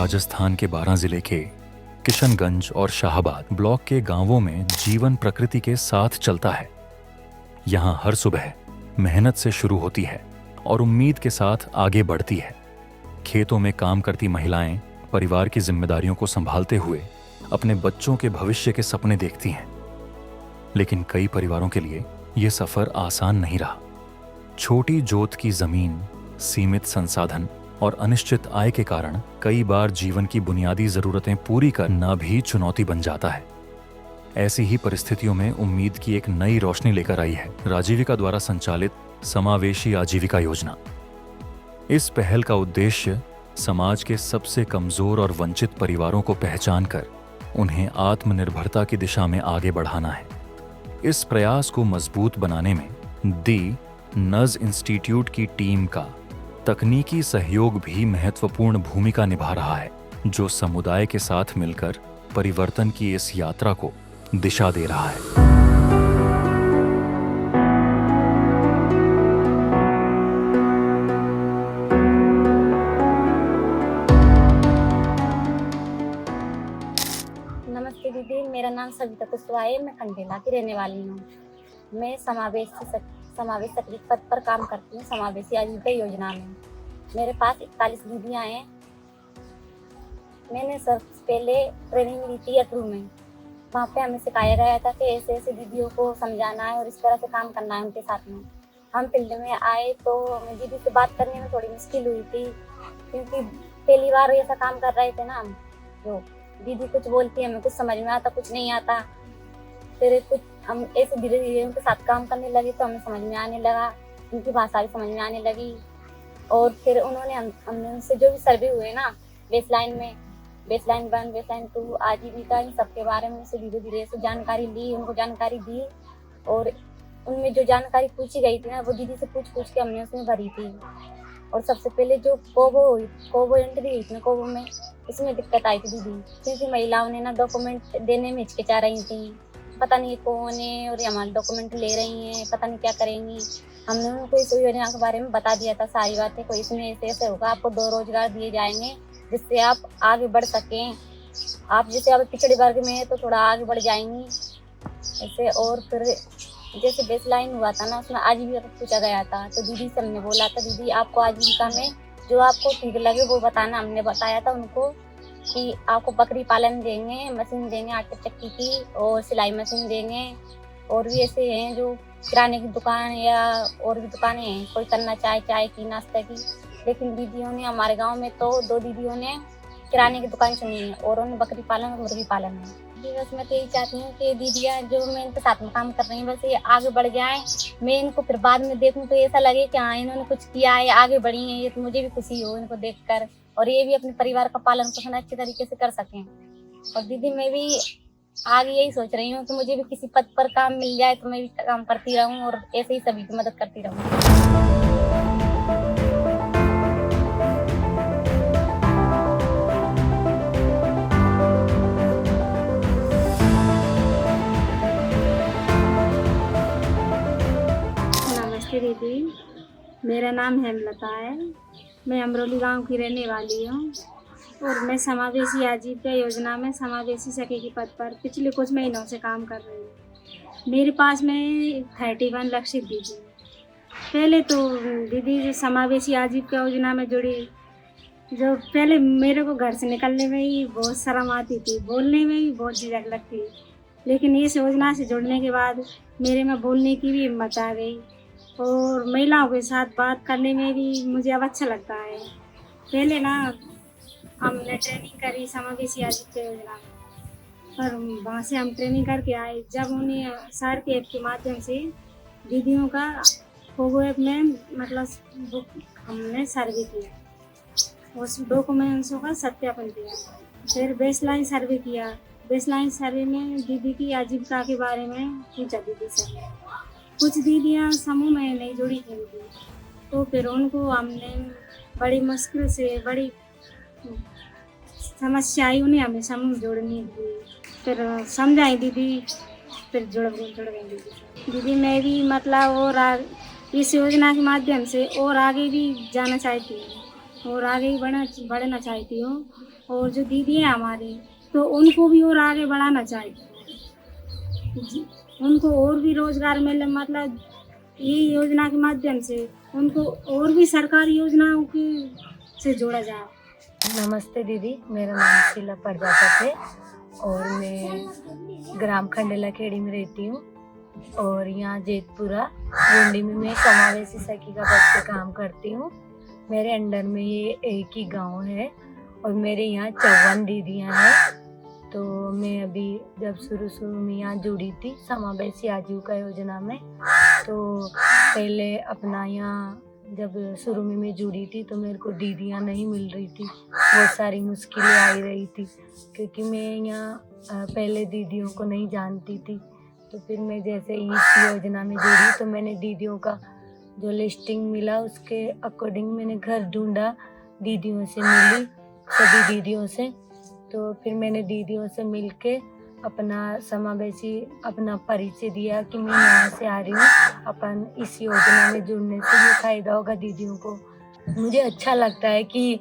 राजस्थान के 12 जिले के किशनगंज और शाहबाद ब्लॉक के गांवों में जीवन प्रकृति के साथ चलता है। यहाँ हर सुबह मेहनत से शुरू होती है और उम्मीद के साथ आगे बढ़ती है। खेतों में काम करती महिलाएं परिवार की जिम्मेदारियों को संभालते हुए अपने बच्चों के भविष्य के सपने देखती हैं। लेकिन कई परिवारों के लिए ये सफर आसान नहीं रहा। छोटी जोत की जमीन, सीमित संसाधन और अनिश्चित आय के कारण कई बार जीवन की बुनियादी जरूरतें पूरी करना भी चुनौती बन जाता है। ऐसी ही परिस्थितियों में उम्मीद की एक नई रोशनी लेकर आई है राजीविका द्वारा संचालित समावेशी आजीविका योजना। इस पहल का उद्देश्य समाज के सबसे कमजोर और वंचित परिवारों को पहचान कर उन्हें आत्मनिर्भरता की दिशा में आगे बढ़ाना है। इस प्रयास को मजबूत बनाने में दी नज इंस्टीट्यूट की टीम का तकनीकी सहयोग भी महत्वपूर्ण भूमिका निभा रहा है, जो समुदाय के साथ मिलकर परिवर्तन की इस यात्रा को दिशा दे रहा है। नमस्ते दीदी, मेरा नाम सविता कुशवाहा है। मैं खंडेला की रहने वाली हूँ। मैं समावेश सक्रिय पद पर काम करती हूँ समावेशी आजीविका योजना में। मेरे पास 41 दीदियाँ हैं। मैंने सबसे पहले ट्रेनिंग ली थी अटरू में। वहाँ पे हमें सिखाया गया था कि ऐसे ऐसे दीदियों को समझाना है और इस तरह से काम करना है उनके साथ में। हम फील्ड में आए तो दीदी से बात करने में थोड़ी मुश्किल हुई थी, क्योंकि पहली बार ऐसा काम कर रहे थे ना हम। जो दीदी कुछ बोलती है हमें कुछ समझ में आता, कुछ नहीं आता। फिर कुछ हम ऐसे धीरे धीरे उनके साथ काम करने लगे तो हमें समझ में आने लगा, उनकी भाषा भी समझ में आने लगी। और फिर उन्होंने हमने उनसे जो भी सर्वे हुए ना बेसलाइन 1, बेसलाइन 2, आजीविका, इन सब के बारे में उनसे धीरे धीरे से जानकारी ली, उनको जानकारी दी। और उनमें जो जानकारी पूछी गई थी ना वो दीदी से पूछ के हमने उसमें भरी थी। और सबसे पहले जो कोबो एंट्री हुई थी कोबो में, इसमें दिक्कत आई थी दीदी, क्योंकि महिलाओं ने ना डॉक्यूमेंट देने में हिचकिचा रही थी। पता नहीं कौन है और ये हमारे डॉक्यूमेंट ले रही हैं, पता नहीं क्या करेंगी। हमने उनको इस योजना के बारे में बता दिया था सारी बातें। कोई इसमें ऐसे ऐसे होगा, आपको 2 रोजगार दिए जाएंगे जिससे आप आगे बढ़ सकें। आप जैसे अब पिछड़े वर्ग में है तो थोड़ा आगे बढ़ जाएंगी ऐसे। और फिर जैसे बेसलाइन हुआ था ना, उसमें आजीविका पूछा गया था तो दीदी से हमने बोला था, दीदी आपको आजीविका में जो आपको ठीक लगे वो बताना। हमने बताया था उनको कि आपको बकरी पालन देंगे, मशीन देंगे आटे चक्की की, और सिलाई मशीन देंगे। और भी ऐसे हैं जो किराने की दुकान या और भी दुकानें हैं, कोई करना चाहे चाय की, नाश्ते की। लेकिन दीदियों ने हमारे गांव में तो 2 दीदियों ने किराने की दुकान चुनी है और उन्होंने बकरी पालन और मुर्गी पालन है। बस मैं तो यही चाहती हूँ कि दीदियाँ जो मैं इनके साथ में काम कर रही हूँ बस ये आगे बढ़ जाएं। मैं इनको फिर बाद में देखूँ तो ऐसा लगे कि हाँ इन्होंने कुछ किया है, आगे बढ़ी हैं, ये तो मुझे भी खुशी हो इनको देखकर। और ये भी अपने परिवार का पालन पोषण अच्छे तरीके से कर सकें। और दीदी मैं भी आगे यही सोच रही हूँ कि मुझे भी किसी पद पर काम मिल जाए तो मैं भी काम करती रहूँ और ऐसे ही सभी की मदद करती रहूँ। नमस्ते दीदी, मेरा नाम हेमलता है। मैं अमरोली गांव की रहने वाली हूँ और मैं समावेशी आजीविका योजना में समावेशी सखी के पद पर पिछले कुछ महीनों से काम कर रही हूँ। मेरे पास में 31 लक्षित दीदी। पहले तो दीदी जो समावेशी आजीविका योजना में जुड़ी, जो पहले मेरे को घर से निकलने में ही बहुत शर्म आती थी, बोलने में भी बहुत झिझक लगती। लेकिन इस योजना से जुड़ने के बाद मेरे में बोलने की भी हिम्मत आ गई और महिलाओं के साथ बात करने में भी मुझे अब अच्छा लगता है। पहले ना हमने ट्रेनिंग करी समावेशी आजीविका योजना में, पर वहाँ से हम ट्रेनिंग करके आए। जब उन्हें सर के ऐप के माध्यम से दीदियों का कोबो ऐप में मतलब हमने सर्वे किया, उस डॉक्यूमेंट्सों का सत्यापन किया। फिर बेसलाइन सर्वे किया। बेसलाइन सर्वे में दीदी की आजीविका के बारे में पूछा दीदी से। कुछ दीदियाँ समूह में नहीं जुड़ी थी दीदी, तो फिर उनको हमने बड़ी मुश्किल से, बड़ी समस्या आई, उन्हें हमें समूह जोड़नी थी। फिर समझाई दीदी, फिर जुड़ गई दीदी। मैं भी मतलब और इस योजना के माध्यम से और आगे भी जाना चाहती हूँ और आगे भी बढ़ना चाहती हूँ। और जो दीदी हैं हमारी, तो उनको भी और आगे बढ़ाना चाहिए उनको और भी रोजगार मिले, मतलब ये योजना के माध्यम से उनको और भी सरकारी योजनाओं की से जोड़ा जाए। नमस्ते दीदी, मेरा नाम शीला प्रजापति है और मैं ग्राम खंडेला खेड़ी में रहती हूँ और यहाँ जेतपुरा गोंडी में मैं समावेशी सखी का पद पे काम करती हूँ। मेरे अंडर में ये एक ही गांव है और मेरे यहाँ 54 दीदियाँ हैं। तो मैं अभी जब शुरू में यहाँ जुड़ी थी समावेशी आजीविका योजना में, तो पहले अपना यहाँ जब शुरू में मैं जुड़ी थी तो मेरे को दीदियाँ नहीं मिल रही थी, बहुत सारी मुश्किलें आ रही थी क्योंकि मैं यहाँ पहले दीदियों को नहीं जानती थी। तो फिर मैं जैसे इस योजना में जुड़ी तो मैंने दीदियों का जो लिस्टिंग मिला उसके अकॉर्डिंग मैंने घर ढूंढा, दीदियों से मिली, सभी दीदियों से। तो फिर मैंने दीदियों से मिलके अपना समावेशी अपना परिचय दिया कि मैं यहाँ से आ रही हूँ, अपन इस योजना में जुड़ने से ये फायदा होगा दीदियों को। मुझे अच्छा लगता है कि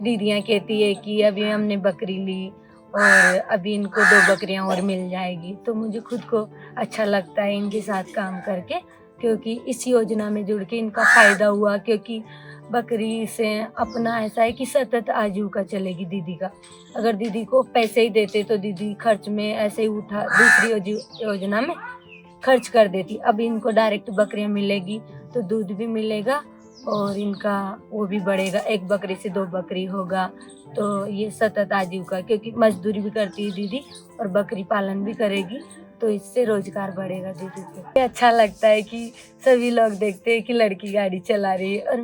दीदियाँ कहती है कि अभी हमने बकरी ली और अभी इनको 2 बकरियाँ और मिल जाएगी, तो मुझे खुद को अच्छा लगता है इनके साथ काम करके, क्योंकि इस योजना में जुड़ के इनका फ़ायदा हुआ। क्योंकि बकरी से अपना ऐसा है कि सतत आजीविका चलेगी दीदी का। अगर दीदी को पैसे ही देते तो दीदी खर्च में ऐसे ही उठा दूसरी योजना में खर्च कर देती। अब इनको डायरेक्ट बकरियां मिलेगी तो दूध भी मिलेगा और इनका वो भी बढ़ेगा, 1 बकरी से 2 बकरी होगा। तो ये सतत आजीविका, क्योंकि मजदूरी भी करती है दीदी और बकरी पालन भी करेगी, तो इससे रोजगार बढ़ेगा दीदी को। अच्छा लगता है कि सभी लोग देखते हैं कि लड़की गाड़ी चला रही है और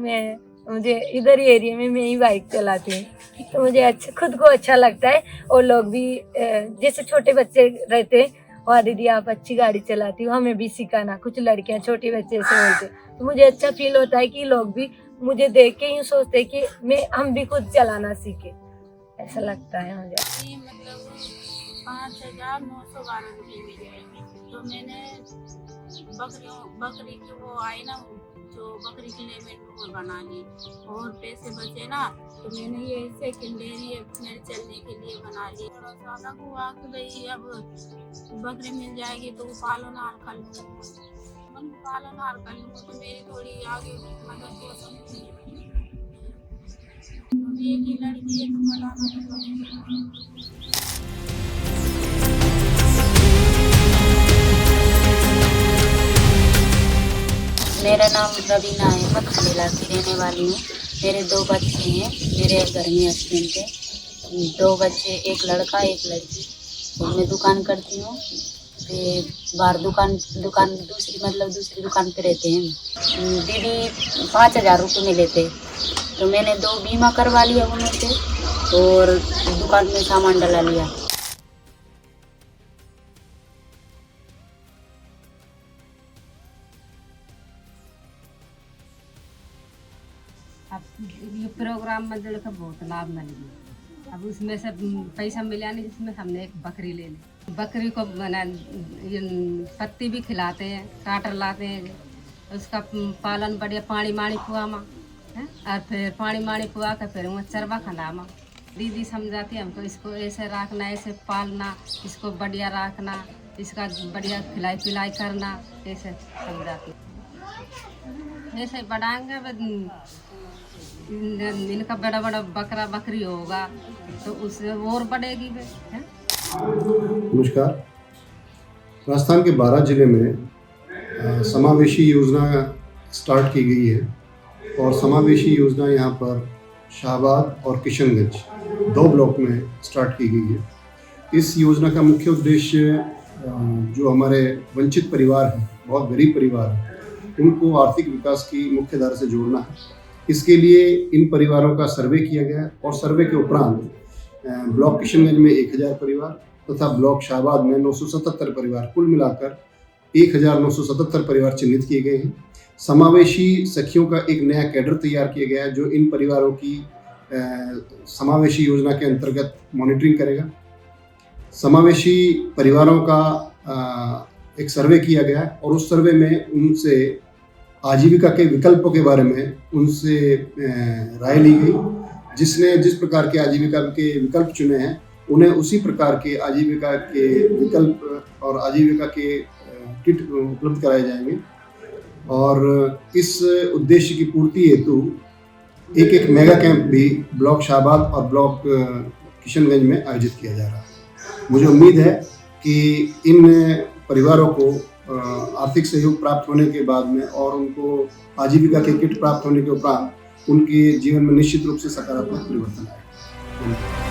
मुझे इधर ही एरिया में मैं ही बाइक चलाती हूँ, तो मुझे अच्छा खुद को अच्छा लगता है। और लोग भी जैसे छोटे बच्चे रहते हैं, वाह दीदी आप अच्छी गाड़ी चलाती हो, हमें भी सिखाना। कुछ लड़कियाँ छोटे बच्चे से बोलते, तो मुझे अच्छा फील होता है कि लोग भी मुझे देख के यूँ सोचते हैं कि हम भी खुद चलाना सीखे, ऐसा लगता है मुझे। मतलब 5,912 रुपये मिले। तो मैंने बकरी की वो आई ना, जो बकरी के लिए मैंने वो बना ली और पैसे बचे ना, तो मैंने ये सेकंड डेयरी मेरे चलने के लिए बना ली। थोड़ा सा अलग हुआ कि भाई अब बकरी मिल जाएगी तो पालन हार कर लूँगी, पालन हार कर लूँगी तो मेरी थोड़ी आगे मदद हो सकती है। एक ही लड़की है तो बनाना। मेरा नाम रवीना है, मैं खंडेला की रहने वाली हूँ। मेरे 2 बच्चे हैं, मेरे घर में हस्बैंड थे, 2 बच्चे, 1 लड़का 1 लड़की। तो मैं दुकान करती हूँ, फिर बाहर दुकान दूसरी दुकान पे रहते हैं। दीदी 5,000 रुपये में लेते, तो मैंने 2 बीमा करवा लिया उनसे और दुकान में सामान डला लिया। अब ये प्रोग्राम में जो बहुत लाभ मिल गया। अब उसमें से पैसा मिला नहीं, जिसमें हमने 1 बकरी ले ली। बकरी को ये पत्ती भी खिलाते हैं, टाटर लाते हैं, उसका पालन बढ़िया पानी मानी पुआमा है, और फिर पानी मानी पुआ कर फिर वहाँ चरवा खंडामा। दीदी समझाती है हमको, इसको ऐसे रखना, ऐसे पालना, इसको बढ़िया रखना, इसका बढ़िया खिलाई पिलाई करना, ऐसे समझाती। ऐसे बढ़ाएंगे इनका बड़ा बड़ा बकरा बकरी होगा तो उससे और बढ़ेगी। नमस्कार। राजस्थान के 12 जिले में समावेशी योजना स्टार्ट की गई है और समावेशी योजना यहाँ पर शाहबाद और किशनगंज 2 ब्लॉक में स्टार्ट की गई है। इस योजना का मुख्य उद्देश्य जो हमारे वंचित परिवार हैं, बहुत गरीब परिवार हैं, उनको आर्थिक विकास की मुख्य धारा से जोड़ना है। इसके लिए इन परिवारों का सर्वे किया गया और सर्वे के उपरांत ब्लॉक किशनगंज में 1,000 परिवार तथा ब्लॉक शाहबाद में 977 परिवार, कुल मिलाकर 1,977 परिवार चिन्हित किए गए हैं। समावेशी सखियों का एक नया कैडर तैयार किया गया है जो इन परिवारों की समावेशी योजना के अंतर्गत मॉनिटरिंग करेगा। समावेशी परिवारों का एक सर्वे किया गया है और उस सर्वे में उनसे आजीविका के विकल्पों के बारे में उनसे राय ली गई जिसने जिस प्रकार के आजीविका के विकल्प चुने हैं उन्हें उसी प्रकार के आजीविका के विकल्प और आजीविका के किट उपलब्ध कराए जाएंगे। और इस उद्देश्य की पूर्ति हेतु एक मेगा कैंप भी ब्लॉक शाहबाद और ब्लॉक किशनगंज में आयोजित किया जा रहा है। मुझे उम्मीद है कि इन परिवारों को आर्थिक सहयोग प्राप्त होने के बाद में और उनको आजीविका के किट प्राप्त होने के उपरांत उनके जीवन में निश्चित रूप से सकारात्मक परिवर्तन आएगा।